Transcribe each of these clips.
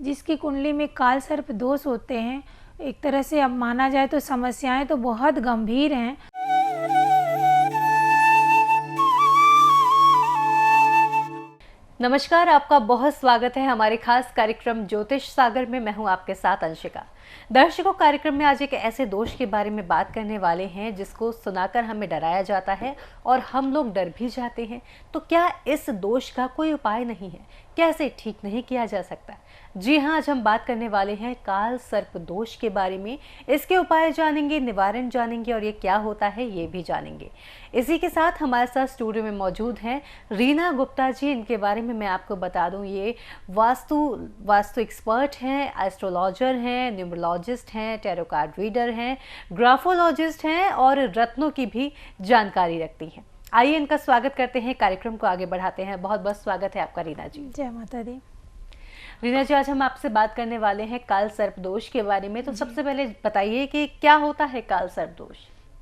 जिसकी कुंडली में काल सर्प दोष होते हैं। एक तरह से अब माना जाए तो समस्याएं तो बहुत गंभीर हैं। नमस्कार, आपका बहुत स्वागत है हमारे खास कार्यक्रम ज्योतिष सागर में। मैं हूं आपके साथ अंशिका। दर्शकों, कार्यक्रम में आज एक ऐसे दोष के बारे में बात करने वाले हैं जिसको सुनाकर हमें डराया जाता है और हम लोग डर भी जाते हैं। तो क्या इस दोष का कोई उपाय नहीं है? क्या इसे ठीक नहीं किया जा सकता? जी हाँ, आज हम बात करने वाले हैं काल सर्प दोष के बारे में। इसके उपाय जानेंगे, निवारण जानेंगे और ये क्या होता है ये भी जानेंगे। इसी के साथ हमारे साथ स्टूडियो में मौजूद हैं रीना गुप्ता जी। इनके बारे में मैं आपको बता दूं, ये वास्तु एक्सपर्ट हैं, एस्ट्रोलॉजर हैं, न्यूमरोलॉजिस्ट हैं, टैरो कार्ड रीडर हैं, ग्राफोलॉजिस्ट हैं और रत्नों की भी जानकारी रखती हैं। आइए इनका स्वागत करते हैं, कार्यक्रम को आगे बढ़ाते हैं। बहुत बहुत स्वागत है आपका रीना जी। जय माता दी। रीना जी, आज हम आपसे बात करने वाले हैं काल सर्प दोष के बारे में। तो सबसे पहले बताइए कि क्या होता है काल सर्प दोष?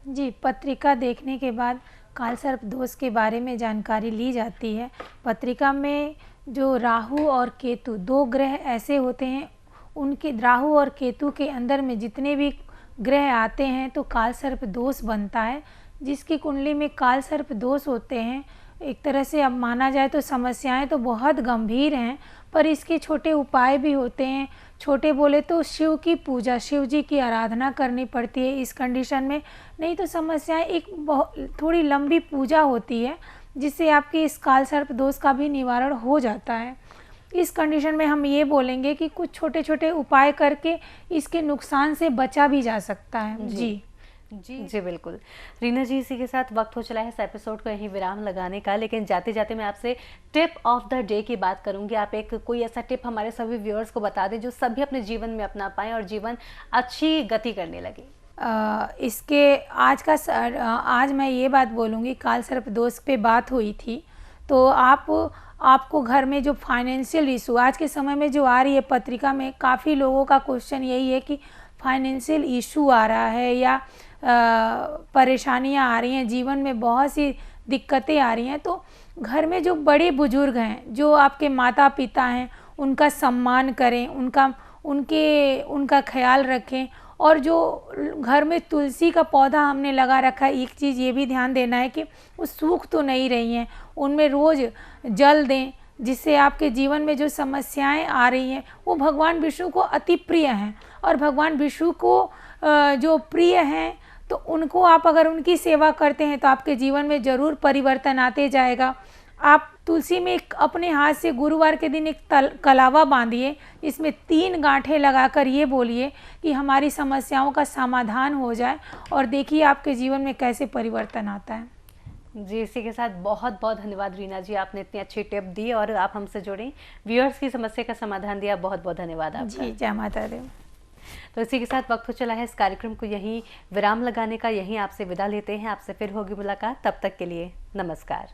जी, पत्रिका देखने के बाद काल सर्प दोष के बारे में जानकारी ली जाती है। पत्रिका में जो राहु और केतु दो ग्रह ऐसे होते हैं, उनके राहु और केतु के अंदर में जितने भी ग्रह आते हैं तो काल सर्प दोष बनता है। जिसकी कुंडली में काल सर्प दोष होते हैं, एक तरह से अब माना जाए तो समस्याएं तो बहुत गंभीर हैं, पर इसके छोटे उपाय भी होते हैं। छोटे बोले तो शिव की पूजा, शिव जी की आराधना करनी पड़ती है इस कंडीशन में। नहीं तो समस्याएं एक थोड़ी लंबी पूजा होती है जिससे आपके इस काल सर्प दोष का भी निवारण हो जाता है। इस कंडीशन में हम ये बोलेंगे कि कुछ छोटे छोटे उपाय करके इसके नुकसान से बचा भी जा सकता है। जी बिल्कुल। रीना जी, इसी के साथ वक्त हो चला है इस एपिसोड को यहीं विराम लगाने का, लेकिन जाते जाते मैं आपसे टिप ऑफ द डे की बात करूंगी। आप एक कोई ऐसा टिप हमारे सभी व्यूअर्स को बता दें जो सभी अपने जीवन में अपना पाएं और जीवन अच्छी गति करने लगे। इसके आज मैं ये बात बोलूँगी, काल सर्प दोष पे बात हुई थी तो आपको घर में जो फाइनेंशियल इशू आज के समय में जो आ रही है, पत्रिका में काफ़ी लोगों का क्वेश्चन यही है कि फाइनेंशियल इशू आ रहा है या परेशानियां आ रही हैं, जीवन में बहुत सी दिक्कतें आ रही हैं। तो घर में जो बड़े बुजुर्ग हैं, जो आपके माता पिता हैं, उनका सम्मान करें, उनका ख्याल रखें। और जो घर में तुलसी का पौधा हमने लगा रखा है, एक चीज़ ये भी ध्यान देना है कि वो सूख तो नहीं रही हैं, उनमें रोज़ जल दें, जिससे आपके जीवन में जो समस्याएं आ रही हैं वो भगवान विष्णु को अति प्रिय हैं। और भगवान विष्णु को जो प्रिय हैं तो उनको आप अगर उनकी सेवा करते हैं तो आपके जीवन में ज़रूर परिवर्तन आते जाएगा। आप तुलसी में अपने हाथ से गुरुवार के दिन एक कलावा बांधिए, इसमें 3 गांठें लगाकर ये बोलिए कि हमारी समस्याओं का समाधान हो जाए, और देखिए आपके जीवन में कैसे परिवर्तन आता है। जी, इसी के साथ बहुत बहुत धन्यवाद रीना जी, आपने इतनी अच्छी टिप दी और आप हमसे जुड़ी, व्यूअर्स की समस्या का समाधान दिया। बहुत बहुत धन्यवाद आपका। जी, जय माता दी। तो इसी के साथ वक्त हो चला है इस कार्यक्रम को यहीं विराम लगाने का। यहीं आपसे विदा लेते हैं। आपसे फिर होगी मुलाकात, तब तक के लिए नमस्कार।